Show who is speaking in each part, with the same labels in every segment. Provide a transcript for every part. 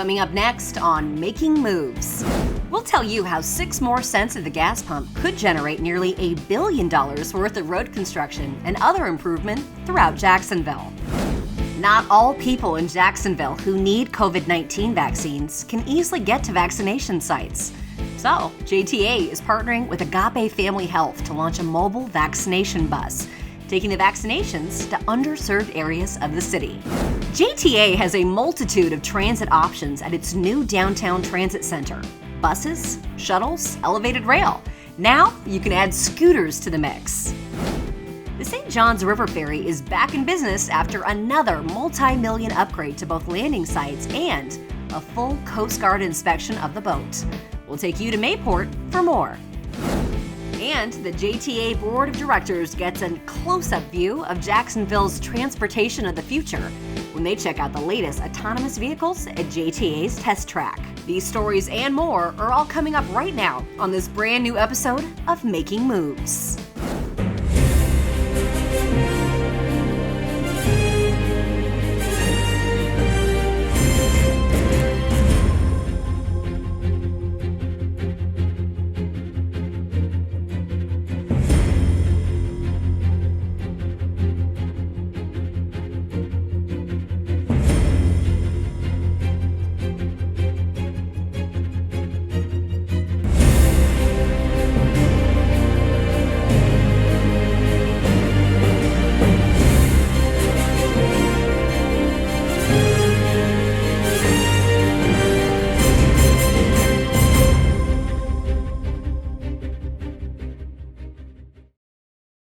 Speaker 1: Coming up next on Making Moves, we'll tell you how 6 more cents at the gas pump could generate nearly $1 billion worth of road construction and other improvement throughout Jacksonville. Not all people in Jacksonville who need COVID-19 vaccines can easily get to vaccination sites. So, JTA is partnering with Agape Family Health to launch a mobile vaccination bus, taking the vaccinations to underserved areas of the city. JTA has a multitude of transit options at its new downtown transit center. Buses, shuttles, elevated rail. Now you can add scooters to the mix. The St. Johns River Ferry is back in business after another multi-million upgrade to both landing sites and a full Coast Guard inspection of the boat. We'll take you to Mayport for more. And the JTA Board of Directors gets a close-up view of Jacksonville's transportation of the future when they check out the latest autonomous vehicles at JTA's test track. These stories and more are all coming up right now on this brand new episode of Making Moves.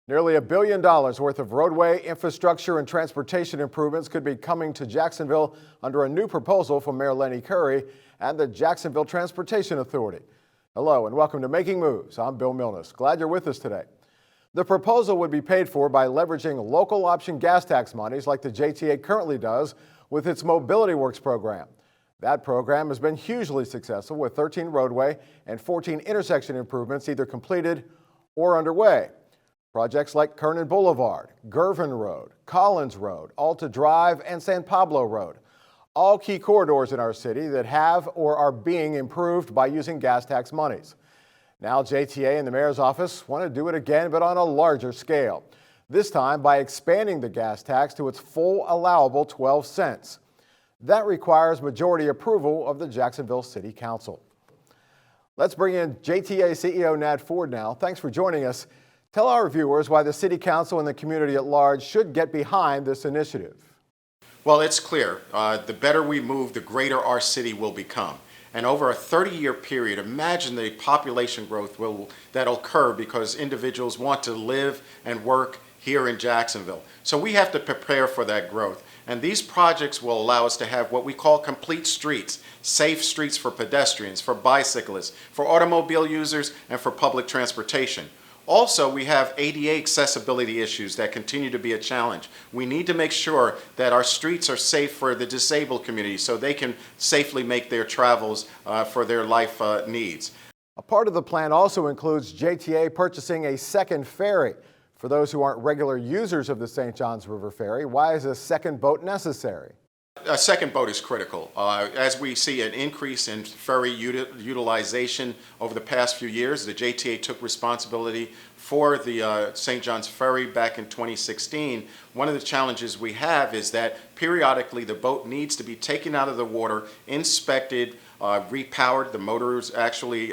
Speaker 2: Nearly $1 billion worth of roadway, infrastructure, and transportation improvements could be coming to Jacksonville under a new proposal from Mayor Lenny Curry and the Jacksonville Transportation Authority. Hello and welcome to Making Moves. I'm Bill Milnes. Glad you're with us today. The proposal would be paid for by leveraging local option gas tax monies like the JTA currently does with its Mobility Works program. That program has been hugely successful with 13 roadway and 14 intersection improvements either completed or underway. Projects like Kernan Boulevard, Gervin Road, Collins Road, Alta Drive, and San Pablo Road. All key corridors in our city that have or are being improved by using gas tax monies. Now JTA and the mayor's office want to do it again, but on a larger scale. This time by expanding the gas tax to its full allowable 12 cents. That requires majority approval of the Jacksonville City Council. Let's bring in JTA CEO Nad Ford now. Thanks for joining us. Tell our viewers why the City Council and the community at large should get behind this initiative.
Speaker 3: Well, it's clear. The better we move, the greater our city will become. And over a 30-year period, imagine the population growth that'll occur because individuals want to live and work here in Jacksonville. So we have to prepare for that growth. And these projects will allow us to have what we call complete streets, safe streets for pedestrians, for bicyclists, for automobile users, and for public transportation. Also, we have ADA accessibility issues that continue to be a challenge. We need to make sure that our streets are safe for the disabled community so they can safely make their travels for their life needs.
Speaker 2: A part of the plan also includes JTA purchasing a second ferry. For those who aren't regular users of the St. Johns River Ferry, why is a second boat necessary?
Speaker 3: A second boat is critical. As we see an increase in ferry utilization over the past few years, the JTA took responsibility for the St. Johns Ferry back in 2016. One of the challenges we have is that periodically the boat needs to be taken out of the water, inspected, repowered. The motor is actually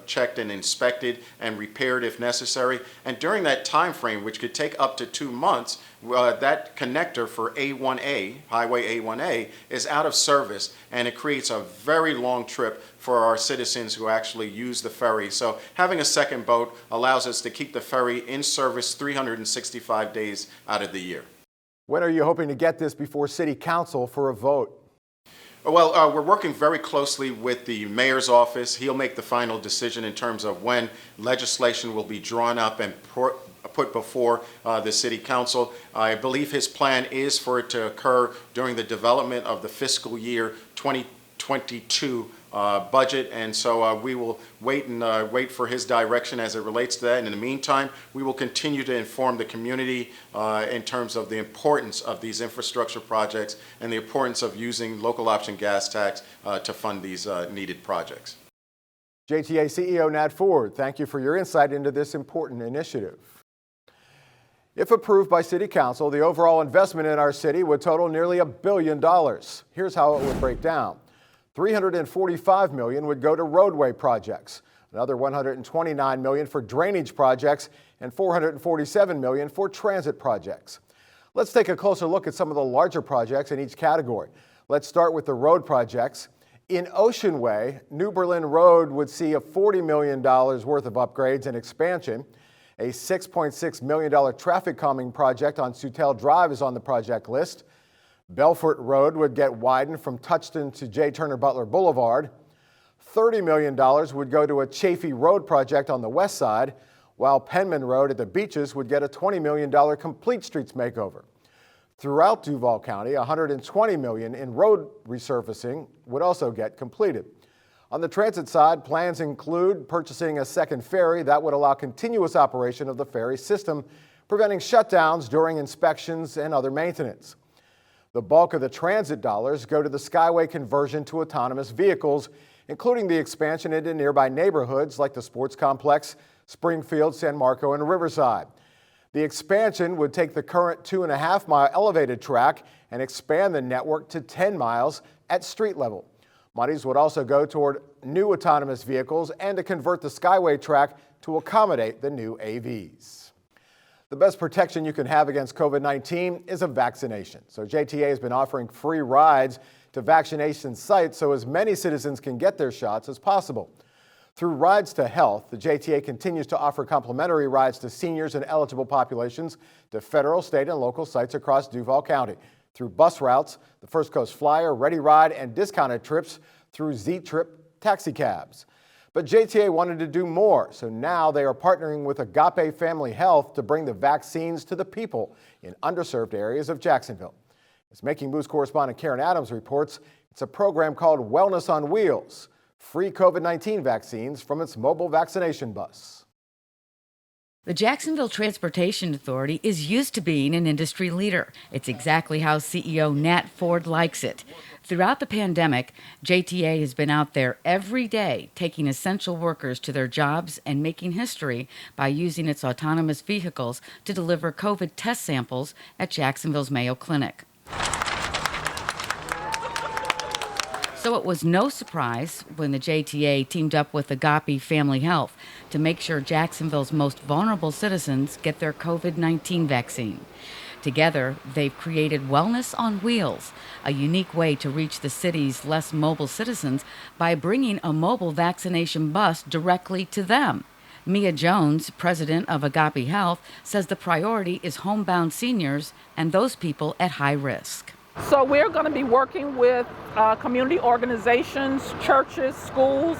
Speaker 3: checked and inspected and repaired if necessary. And during that time frame, which could take up to 2 months, that connector for A1A, Highway A1A, is out of service, and it creates a very long trip for our citizens who actually use the ferry. So having a second boat allows us to keep the ferry in service 365 days out of the year.
Speaker 2: When are you hoping to get this before City Council for a vote?
Speaker 3: Well, we're working very closely with the mayor's office. He'll make the final decision in terms of when legislation will be drawn up and put before the City Council. I believe his plan is for it to occur during the development of the fiscal year 2022 budget, and so we will wait for his direction as it relates to that. And in the meantime, we will continue to inform the community in terms of the importance of these infrastructure projects and the importance of using local option gas tax to fund these needed projects.
Speaker 2: JTA CEO Nat Ford, thank you for your insight into this important initiative. If approved by City Council, the overall investment in our city would total nearly $1 billion. Here's how it would break down. $345 million would go to roadway projects, another $129 million for drainage projects, and $447 million for transit projects. Let's take a closer look at some of the larger projects in each category. Let's start with the road projects. In Ocean Way, New Berlin Road would see a $40 million worth of upgrades and expansion. A $6.6 million traffic calming project on Sutel Drive is on the project list. Belfort Road would get widened from Touchton to J. Turner Butler Boulevard. $30 million would go to a Chafee Road project on the west side, while Penman Road at the beaches would get a $20 million complete streets makeover. Throughout Duval County, $120 million in road resurfacing would also get completed. On the transit side, plans include purchasing a second ferry that would allow continuous operation of the ferry system, preventing shutdowns during inspections and other maintenance. The bulk of the transit dollars go to the Skyway conversion to autonomous vehicles, including the expansion into nearby neighborhoods like the sports complex, Springfield, San Marco, and Riverside. The expansion would take the current 2.5-mile elevated track and expand the network to 10 miles at street level. Monies would also go toward new autonomous vehicles and to convert the Skyway track to accommodate the new AVs. The best protection you can have against COVID-19 is a vaccination. So JTA has been offering free rides to vaccination sites so as many citizens can get their shots as possible. Through Rides to Health, the JTA continues to offer complimentary rides to seniors and eligible populations to federal, state, and local sites across Duval County. Through bus routes, the First Coast Flyer, Ready Ride, and discounted trips through Z-Trip taxi cabs. But JTA wanted to do more, so now they are partnering with Agape Family Health to bring the vaccines to the people in underserved areas of Jacksonville. As Making Moves correspondent Karen Adams reports, it's a program called Wellness on Wheels, free COVID-19 vaccines from its mobile vaccination bus.
Speaker 4: The Jacksonville Transportation Authority is used to being an industry leader. It's exactly how CEO Nat Ford likes it. Throughout the pandemic, JTA has been out there every day taking essential workers to their jobs and making history by using its autonomous vehicles to deliver COVID test samples at Jacksonville's Mayo Clinic. So it was no surprise when the JTA teamed up with Agape Family Health to make sure Jacksonville's most vulnerable citizens get their COVID-19 vaccine. Together, they've created Wellness on Wheels, a unique way to reach the city's less mobile citizens by bringing a mobile vaccination bus directly to them. Mia Jones, president of Agape Health, says the priority is homebound seniors and those people at high risk.
Speaker 5: So we're going to be working with community organizations, churches, schools,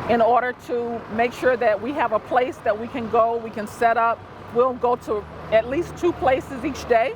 Speaker 5: in order to make sure that we have a place that we can go, we can set up. We'll go to at least 2 places each day,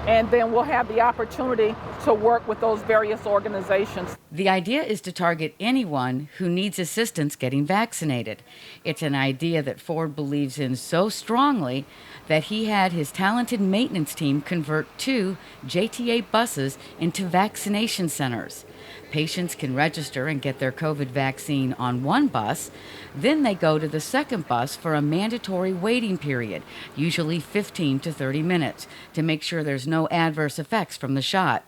Speaker 5: and then we'll have the opportunity to work with those various organizations.
Speaker 4: The idea is to target anyone who needs assistance getting vaccinated. It's an idea that Ford believes in so strongly that he had his talented maintenance team convert 2 JTA buses into vaccination centers. Patients can register and get their COVID vaccine on one bus. Then they go to the second bus for a mandatory waiting period, usually 15 to 30 minutes, to make sure there's no adverse effects from the shot.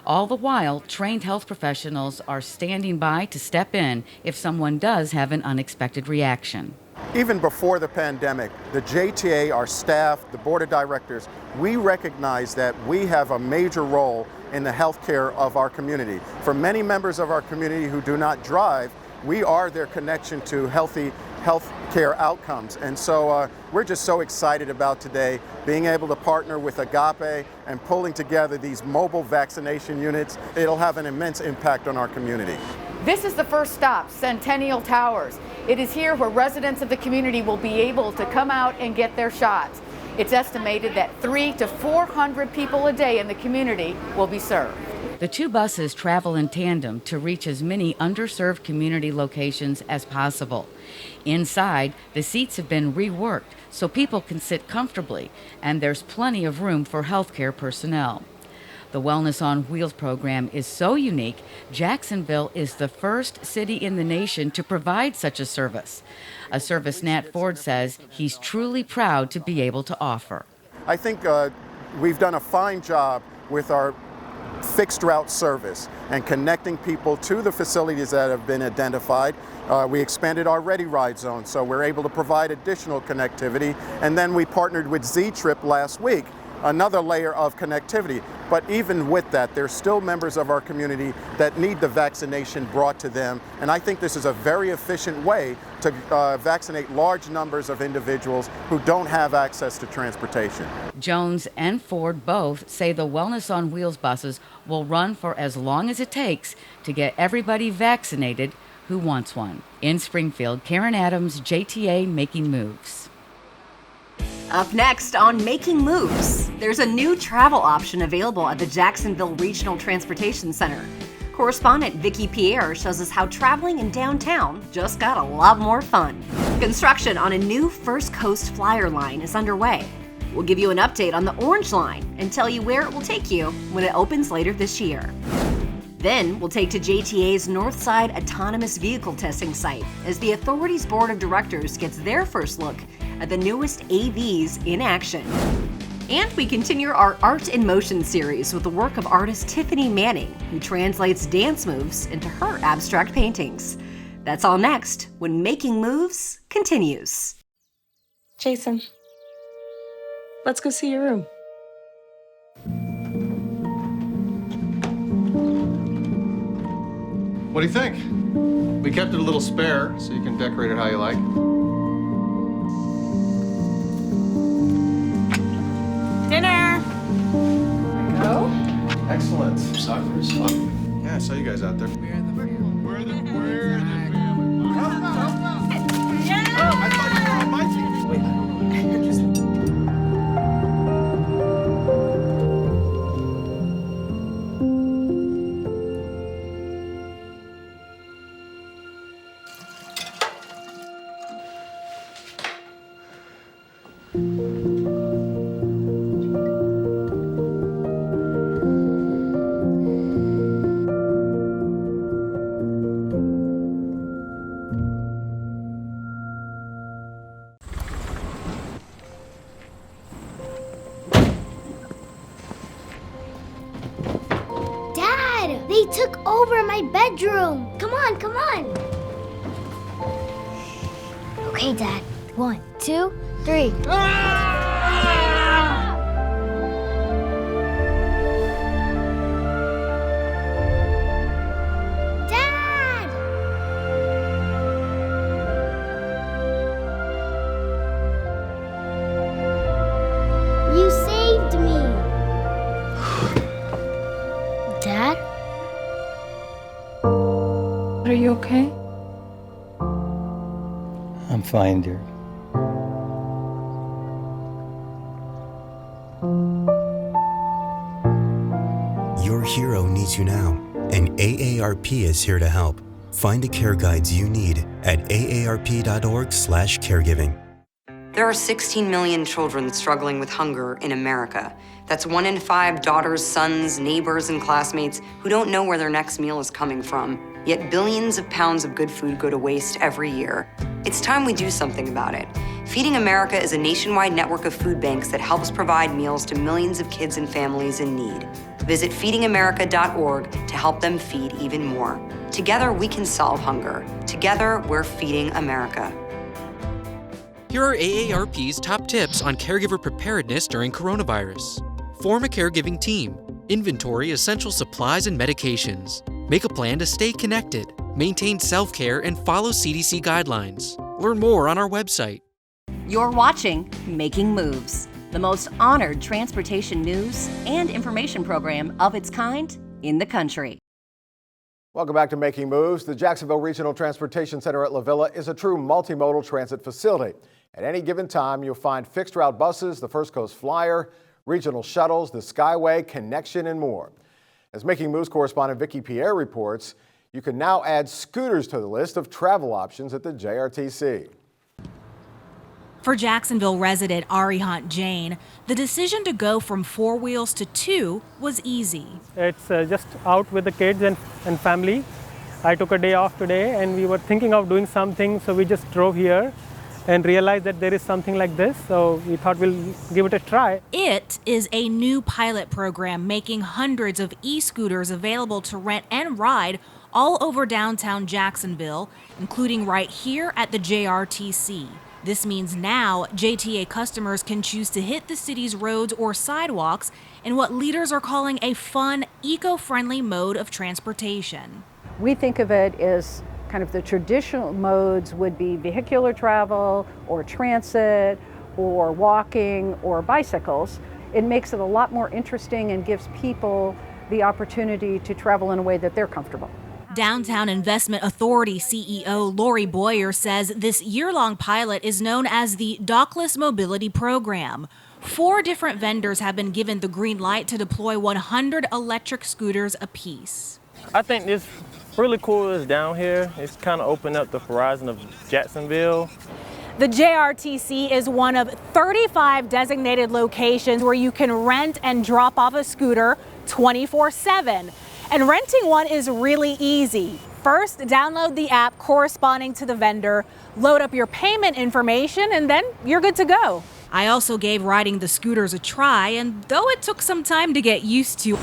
Speaker 4: All the while, trained health professionals are standing by to step in if someone does have an unexpected reaction.
Speaker 3: Even before the pandemic, the JTA, our staff, the board of directors, we recognize that we have a major role in the health care of our community. For many members of our community who do not drive, we are their connection to healthy health care outcomes. And so we're just so excited about today being able to partner with Agape and pulling together these mobile vaccination units. It'll have an immense impact on our community.
Speaker 6: This is the first stop, Centennial Towers. It is here where residents of the community will be able to come out and get their shots. It's estimated that 300 to 400 people a day in the community will be served.
Speaker 4: The two buses travel in tandem to reach as many underserved community locations as possible. Inside, the seats have been reworked so people can sit comfortably, and there's plenty of room for healthcare personnel. The Wellness on Wheels program is so unique, Jacksonville is the first city in the nation to provide such a service Nat Ford says he's truly proud to be able to offer.
Speaker 3: I think we've done a fine job with our fixed route service and connecting people to the facilities that have been identified. We expanded our Ready Ride Zone, so we're able to provide additional connectivity. And then we partnered with Z-Trip last week, another layer of connectivity. But even with that, there's still members of our community that need the vaccination brought to them. And I think this is a very efficient way to vaccinate large numbers of individuals who don't have access to transportation.
Speaker 4: Jones and Ford both say the Wellness on Wheels buses will run for as long as it takes to get everybody vaccinated who wants one. In Springfield, Karen Adams, JTA Making Moves.
Speaker 1: Up next on Making Moves, there's a new travel option available at the Jacksonville Regional Transportation Center. Correspondent Vicki Pierre shows us how traveling in downtown just got a lot more fun. Construction on a new First Coast Flyer line is underway. We'll give you an update on the Orange Line and tell you where it will take you when it opens later this year. Then we'll take to JTA's Northside Autonomous Vehicle Testing Site as the authority's board of directors gets their first look at the newest AVs in action. And we continue our Art in Motion series with the work of artist Tiffany Manning, who translates dance moves into her abstract paintings. That's all next when Making Moves continues.
Speaker 7: Jason, let's go see your room.
Speaker 8: What do you think? We kept it a little spare, so you can decorate it how you like.
Speaker 7: Dinner! Go.
Speaker 8: Excellent. Soccer is fun. Yeah, I saw you guys out there. We're the family. Yeah! Oh, I thought you were on my team. Wait.
Speaker 9: They took over my bedroom. Come on, come on. Okay, Dad. 1, 2, 3. Dad! You saved me. Dad?
Speaker 7: Are you okay?
Speaker 10: I'm fine, dear.
Speaker 11: Your hero needs you now, and AARP is here to help. Find the care guides you need at aarp.org/caregiving.
Speaker 12: There are 16 million children struggling with hunger in America. That's 1 in 5 daughters, sons, neighbors, and classmates who don't know where their next meal is coming from. Yet billions of pounds of good food go to waste every year. It's time we do something about it. Feeding America is a nationwide network of food banks that helps provide meals to millions of kids and families in need. Visit feedingamerica.org to help them feed even more. Together, we can solve hunger. Together, we're feeding America.
Speaker 13: Here are AARP's top tips on caregiver preparedness during coronavirus. Form a caregiving team. Inventory essential supplies and medications. Make a plan to stay connected. Maintain self-care and follow CDC guidelines. Learn more on our website.
Speaker 1: You're watching Making Moves, the most honored transportation news and information program of its kind in the country.
Speaker 2: Welcome back to Making Moves. The Jacksonville Regional Transportation Center at La Villa is a true multimodal transit facility. At any given time, you'll find fixed route buses, the First Coast Flyer, regional shuttles, the Skyway, Connection, and more. As Making Moves correspondent Vicki Pierre reports, you can now add scooters to the list of travel options at the JRTC.
Speaker 10: For Jacksonville resident Arihant Jain, the decision to go from 4 wheels to 2 was easy.
Speaker 14: It's just out with the kids and family. I took a day off today and we were thinking of doing something, so we just drove here and realized that there is something like this, so we thought we'll give it a try.
Speaker 10: It is a new pilot program making hundreds of e-scooters available to rent and ride all over downtown Jacksonville, including right here at the JRTC. This means now JTA customers can choose to hit the city's roads or sidewalks in what leaders are calling a fun, eco-friendly mode of transportation.
Speaker 15: We think of it as kind of the traditional modes would be vehicular travel or transit or walking or bicycles. It makes it a lot more interesting and gives people the opportunity to travel in a way that they're comfortable.
Speaker 10: Downtown Investment Authority CEO Lori Boyer says this year-long pilot is known as the Dockless Mobility Program. 4 different vendors have been given the green light to deploy 100 electric scooters apiece.
Speaker 14: I think this really cool is down here. It's kind of opened up the horizon of Jacksonville.
Speaker 16: The JRTC is one of 35 designated locations where you can rent and drop off a scooter 24/7. And renting one is really easy. First, download the app corresponding to the vendor, load up your payment information, and then you're good to go.
Speaker 10: I also gave riding the scooters a try, and though it took some time to get used to,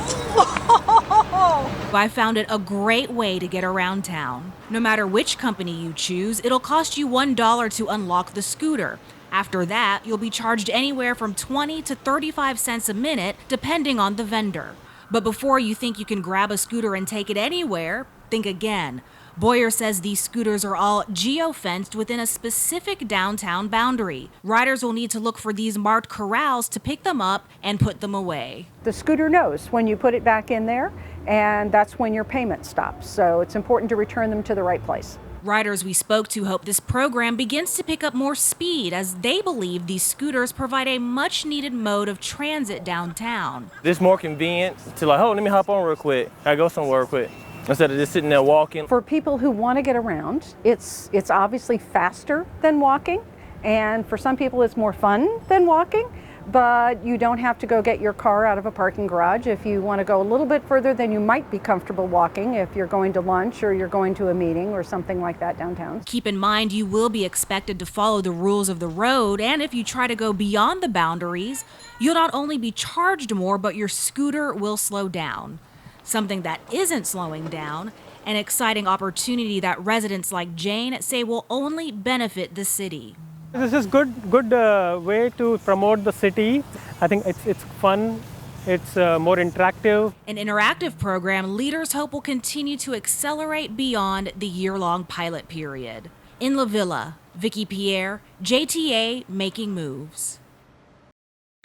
Speaker 10: I found it a great way to get around town. No matter which company you choose, it'll cost you $1 to unlock the scooter. After that, you'll be charged anywhere from 20 to 35 cents a minute, depending on the vendor. But before you think you can grab a scooter and take it anywhere, think again. Boyer says these scooters are all geo-fenced within a specific downtown boundary. Riders will need to look for these marked corrals to pick them up and put them away.
Speaker 15: The scooter knows when you put it back in there, and that's when your payment stops. So it's important to return them to the right place.
Speaker 10: Riders we spoke to hope this program begins to pick up more speed as they believe these scooters provide a much-needed mode of transit downtown.
Speaker 14: It's more convenient to like, oh, let me hop on real quick. I go somewhere real quick instead of just sitting there walking.
Speaker 15: For people who want to get around, it's obviously faster than walking, and for some people it's more fun than walking. But you don't have to go get your car out of a parking garage. If you want to go a little bit further than you might be comfortable walking, if you're going to lunch or you're going to a meeting or something like that downtown.
Speaker 10: Keep in mind you will be expected to follow the rules of the road, and if you try to go beyond the boundaries, you'll not only be charged more, but your scooter will slow down. Something that isn't slowing down, an exciting opportunity that residents like Jane say will only benefit the city.
Speaker 14: This is good way to promote the city. I think it's fun, it's more interactive.
Speaker 10: An interactive program leaders hope will continue to accelerate beyond the year-long pilot period. In La Villa, Vicki Pierre, JTA Making Moves.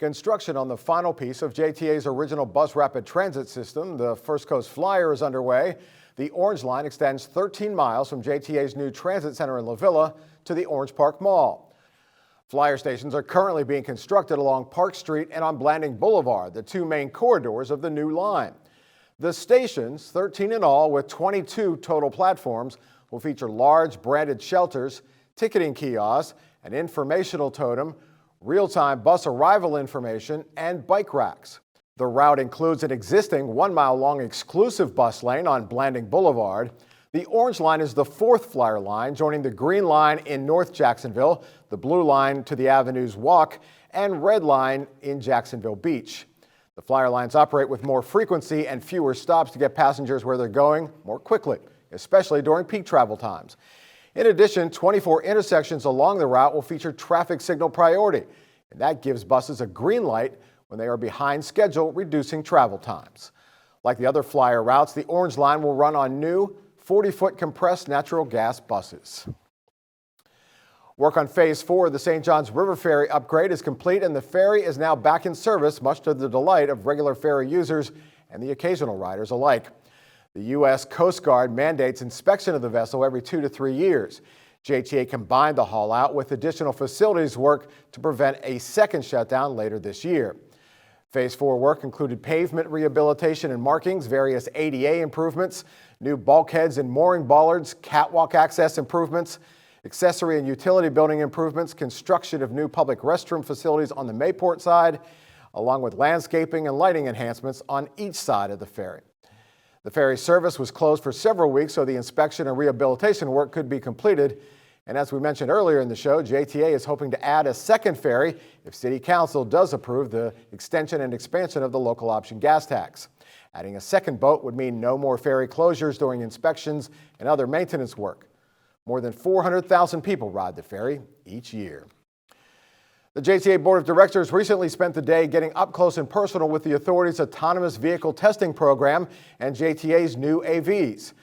Speaker 2: Construction on the final piece of JTA's original bus rapid transit system, the First Coast Flyer, is underway. The Orange Line extends 13 miles from JTA's new transit center in La Villa to the Orange Park Mall. Flyer stations are currently being constructed along Park Street and on Blanding Boulevard, the 2 main corridors of the new line. The stations, 13 in all with 22 total platforms, will feature large branded shelters, ticketing kiosks, an informational totem, real-time bus arrival information, and bike racks. The route includes an existing 1-mile-long exclusive bus lane on Blanding Boulevard. The Orange Line is the 4th Flyer line, joining the Green Line in North Jacksonville, the Blue Line to the Avenues Walk, and Red Line in Jacksonville Beach. The Flyer lines operate with more frequency and fewer stops to get passengers where they're going more quickly, especially during peak travel times. In addition, 24 intersections along the route will feature traffic signal priority, and that gives buses a green light when they are behind schedule, reducing travel times. Like the other Flyer routes, the Orange Line will run on new 40-foot compressed natural gas buses. Work on Phase 4 of the St. Johns River Ferry upgrade is complete, and the ferry is now back in service, much to the delight of regular ferry users and the occasional riders alike. The U.S. Coast Guard mandates inspection of the vessel every 2 to 3 years. JTA combined the haul out with additional facilities work to prevent a second shutdown later this year. Phase 4 work included pavement rehabilitation and markings, various ADA improvements, new bulkheads and mooring bollards, catwalk access improvements, accessory and utility building improvements, construction of new public restroom facilities on the Mayport side, along with landscaping and lighting enhancements on each side of the ferry. The ferry service was closed for several weeks so the inspection and rehabilitation work could be completed. And as we mentioned earlier in the show, JTA is hoping to add a second ferry if City Council does approve the extension and expansion of the local option gas tax. Adding a second boat would mean no more ferry closures during inspections and other maintenance work. More than 400,000 people ride the ferry each year. The JTA Board of Directors recently spent the day getting up close and personal with the authority's autonomous vehicle testing program and JTA's new AVs.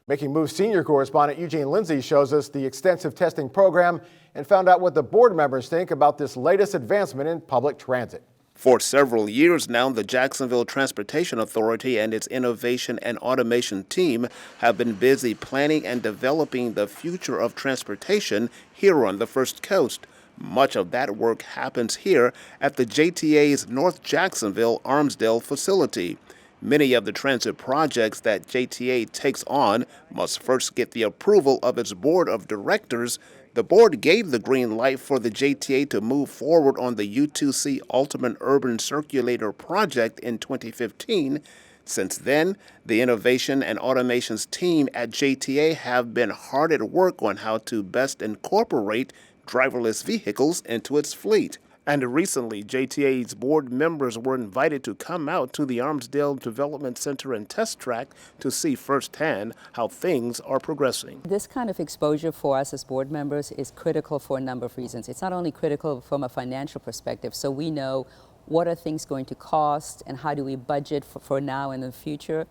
Speaker 2: Making Moves senior correspondent Eugene Lindsay shows us the extensive testing program and found out what the board members think about this latest advancement in public transit.
Speaker 17: For several years now, the Jacksonville Transportation Authority and its innovation and automation team have been busy planning and developing the future of transportation here on the First Coast. Much of that work happens here at the JTA's North Jacksonville Armsdale facility. Many of the transit projects that JTA takes on must first get the approval of its board of directors. The board gave the green light for the JTA to move forward on the U2C Ultimate Urban Circulator project in 2015. Since then, the Innovation and Automations team at JTA have been hard at work on how to best incorporate driverless vehicles into its fleet. And recently, JTA's board members were invited to come out to the Armsdale Development Center and Test Track to see firsthand how things are progressing.
Speaker 18: This kind of exposure for us as board members is critical for a number of reasons. It's not only critical from a financial perspective, so we know what are things going to cost and how do we budget for now and the future,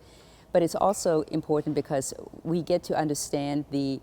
Speaker 18: but it's also important because we get to understand the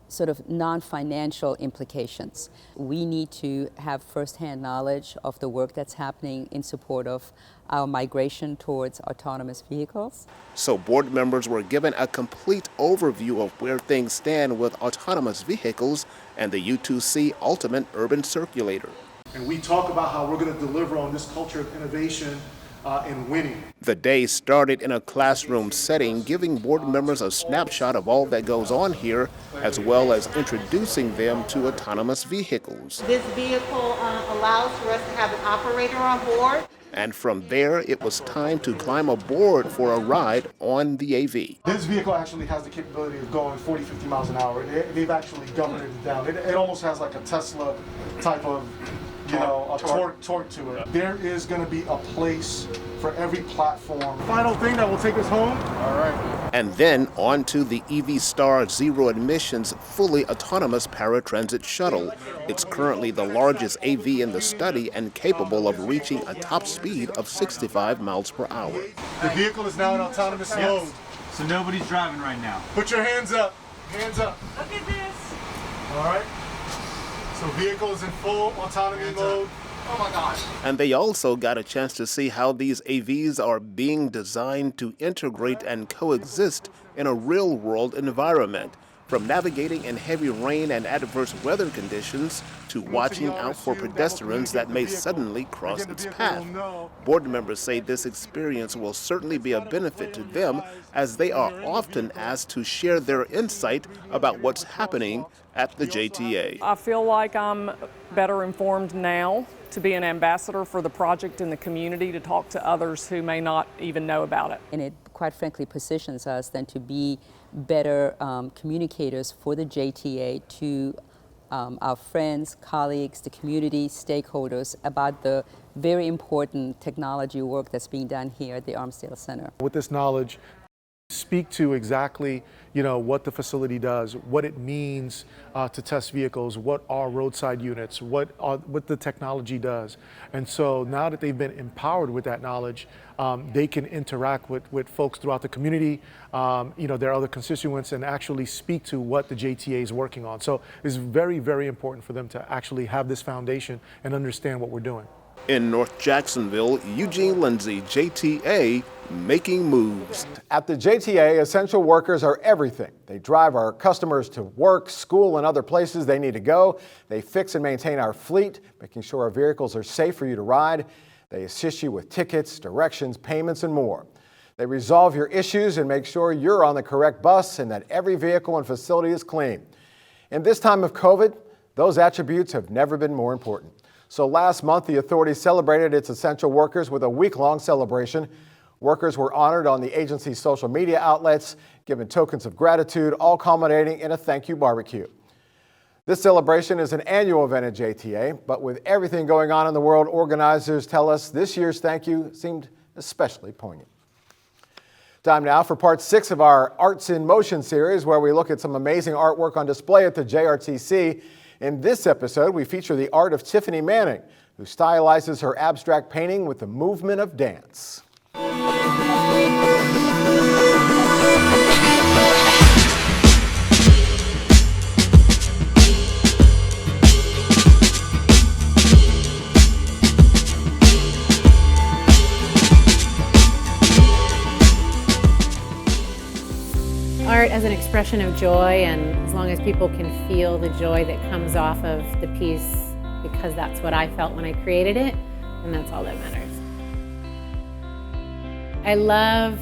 Speaker 18: sort of non-financial implications. We need to have firsthand knowledge of the work that's happening in support of our migration towards autonomous vehicles.
Speaker 17: So board members were given a complete overview of where things stand with autonomous vehicles and the U2C Ultimate Urban Circulator.
Speaker 19: And we talk about how we're going to deliver on this culture of innovation and winning.
Speaker 17: The day started in a classroom setting, giving board members a snapshot of all that goes on here, as well as introducing them to autonomous vehicles.
Speaker 20: This vehicle allows for us to have an operator on board.
Speaker 17: And from there, it was time to climb aboard for a ride on the AV.
Speaker 19: This vehicle actually has the capability of going 40, 50 miles an hour. They've actually governed it down. It almost has like a Tesla type of torque to it. There is going to be a place for every platform. Final thing that will take us home. All right.
Speaker 17: And then on to the EV Star Zero Emissions fully autonomous paratransit shuttle. It's currently the largest AV in the study and capable of reaching a top speed of 65 miles per hour.
Speaker 19: The vehicle is now in autonomous mode.
Speaker 8: So nobody's driving right now.
Speaker 19: Put your hands up. Hands up.
Speaker 20: Look at this.
Speaker 19: All right. So vehicle is in full autonomy mode. Oh my gosh.
Speaker 17: And they also got a chance to see how these AVs are being designed to integrate and coexist in a real-world environment. From navigating in heavy rain and adverse weather conditions to watching out for pedestrians that may suddenly cross its path. Board members say this experience will certainly be a benefit to them as they are often asked to share their insight about what's happening at the JTA.
Speaker 5: I feel like I'm better informed now to be an ambassador for the project in the community, to talk to others who may not even know about it.
Speaker 18: And it quite frankly positions us then to be better communicators for the JTA to our friends, colleagues, the community, stakeholders about the very important technology work that's being done here at the Armsdale Center.
Speaker 19: With this knowledge, speak to exactly, what the facility does, what it means to test vehicles, what are roadside units, what the technology does. And so now that they've been empowered with that knowledge, they can interact with folks throughout the community, their other constituents, and actually speak to what the JTA is working on. So it's very, very important for them to actually have this foundation and understand what we're doing.
Speaker 17: In North Jacksonville, Eugene Lindsay, JTA Making Moves.
Speaker 2: At the JTA, essential workers are everything. They drive our customers to work, school, and other places they need to go. They fix and maintain our fleet, making sure our vehicles are safe for you to ride. They assist you with tickets, directions, payments, and more. They resolve your issues and make sure you're on the correct bus and that every vehicle and facility is clean. In this time of COVID, those attributes have never been more important. So last month, the authority celebrated its essential workers with a week-long celebration. Workers were honored on the agency's social media outlets, given tokens of gratitude, all culminating in a thank you barbecue. This celebration is an annual event at JTA, but with everything going on in the world, organizers tell us this year's thank you seemed especially poignant. Time now for part 6 of our Arts in Motion series, where we look at some amazing artwork on display at the JRTC. In this episode, we feature the art of Tiffany Manning, who stylizes her abstract painting with the movement of dance.
Speaker 21: Art as an expression of joy, and as long as people can feel the joy that comes off of the piece, because that's what I felt when I created it, and that's all that matters. I love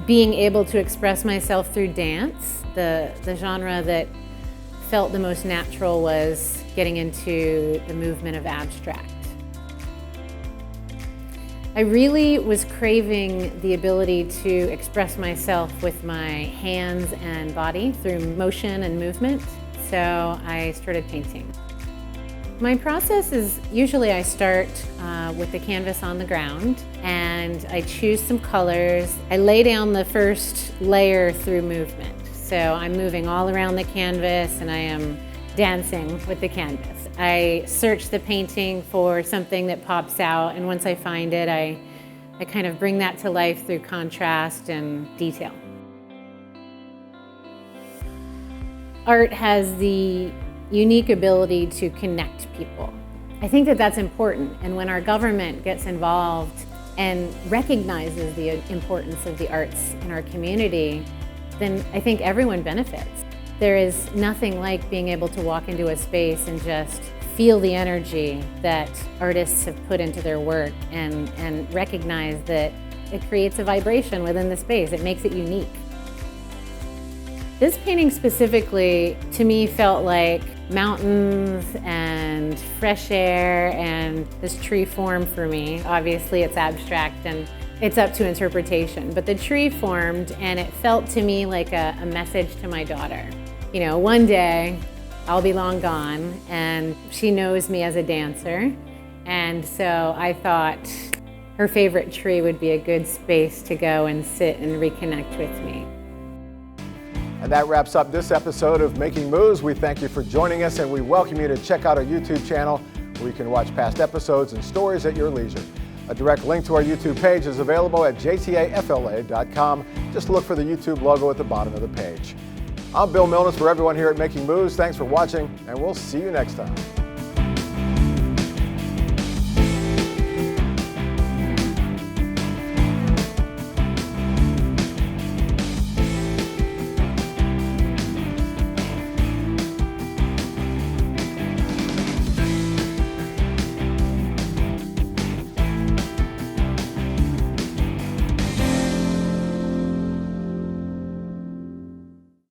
Speaker 21: being able to express myself through dance. The genre that felt the most natural was getting into the movement of abstract. I really was craving the ability to express myself with my hands and body through motion and movement, so I started painting. My process is usually I start with the canvas on the ground and I choose some colors. I lay down the first layer through movement. So I'm moving all around the canvas and I am dancing with the canvas. I search the painting for something that pops out, and once I find it, I kind of bring that to life through contrast and detail. Art has the unique ability to connect people. I think that that's important, and when our government gets involved and recognizes the importance of the arts in our community, then I think everyone benefits. There is nothing like being able to walk into a space and just feel the energy that artists have put into their work and recognize that it creates a vibration within the space. It makes it unique. This painting specifically, to me, felt like mountains and fresh air and this tree form for me. Obviously, it's abstract and it's up to interpretation, but the tree formed and it felt to me like a message to my daughter. You know, one day I'll be long gone and she knows me as a dancer, and so I thought her favorite tree would be a good space to go and sit and reconnect with me.
Speaker 2: And that wraps up this episode of Making Moves. We thank you for joining us, and we welcome you to check out our YouTube channel where you can watch past episodes and stories at your leisure. A direct link to our YouTube page is available at jtafla.com. Just look for the YouTube logo at the bottom of the page. I'm Bill Milnes for everyone here at Making Moves. Thanks for watching, and we'll see you next time.